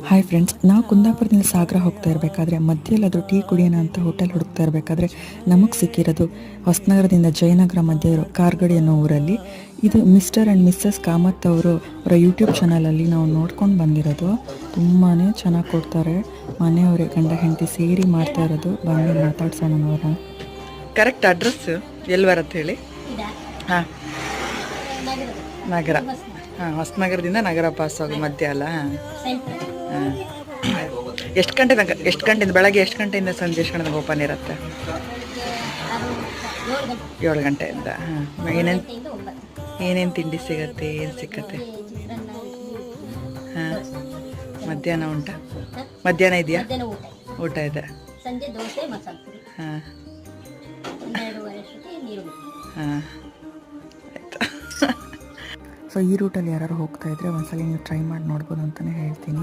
Hi friends, ನಾವು ಕುಂದಾಪುರದಿಂದ ಸಾಗರ ಹೋಗ್ತಾ ಇರಬೇಕಾದ್ರೆ ಮಧ್ಯೆಲ್ಲಾದರೂ ಟೀ ಕುಡಿಯೋಣ ಅಂತ ಹೋಟೆಲ್ ಹುಡುಕ್ತಾ ಇರಬೇಕಾದ್ರೆ ನಮಗೆ ಸಿಕ್ಕಿರೋದು ಹೊಸನಗರದಿಂದ ಜಯನಗರ ಮಧ್ಯೆ ಇರೋ ಕಾರ್ಗಡಿ ಅನ್ನೋ ಊರಲ್ಲಿ. ಇದು ಮಿಸ್ಟರ್ ಆ್ಯಂಡ್ ಮಿಸ್ಸಸ್ ಕಾಮತ್ ಅವರ ಯೂಟ್ಯೂಬ್ ಚಾನಲಲ್ಲಿ ನಾವು ನೋಡ್ಕೊಂಡು ಬಂದಿರೋದು. ತುಂಬಾ ಚೆನ್ನಾಗಿ ಕೊಡ್ತಾರೆ. ಮನೆಯವರೇ ಗಂಡ ಹೆಂಡತಿ ಸೇರಿ ಮಾಡ್ತಾ ಇರೋದು. ಬನ್ನಿ ಮಾತಾಡ್ಸೋಣ ಅವರ ಕರೆಕ್ಟ್ ಅಡ್ರೆಸ್ ಎಲ್ಲಿ ಬರುತ್ತೆ ಹೇಳಿ. ಹಾಂ, ನಗರ. ಹಾಂ, ಹೊಸನಗರದಿಂದ ನಗರ ಪಾಸ್ ಆಗೋ ಮಧ್ಯ ಅಲ್ಲ. ಹಾಂ, ಎಷ್ಟು ಗಂಟೆಯಿಂದ ಬೆಳಗ್ಗೆ ಎಷ್ಟು ಗಂಟೆಯಿಂದ ಸಂಜೆ ಎಷ್ಟು ಗಂಟೆಗೆ ಓಪನ್ ಇರುತ್ತೆ? 7 ಗಂಟೆಯಿಂದ. ಹಾಂ, ಏನೇನು ತಿಂಡಿ ಸಿಗತ್ತೆ, ಏನು ಸಿಕ್ಕತ್ತೆ? ಹಾಂ, ಮಧ್ಯಾಹ್ನ ಉಂಟಾ? ಮಧ್ಯಾಹ್ನ ಇದೆಯಾ? ಊಟ ಇದೆ. ಹಾಂ ಹಾಂ, ಆಯಿತು. ಸೊ ಈ ರೂಟಲ್ಲಿ ಯಾರು ಹೋಗ್ತಾ ಇದ್ರೆ ಒಂದ್ಸಲ ನೀವು ಟ್ರೈ ಮಾಡಿ ನೋಡ್ಬೋದು ಅಂತಲೇ ಹೇಳ್ತೀನಿ.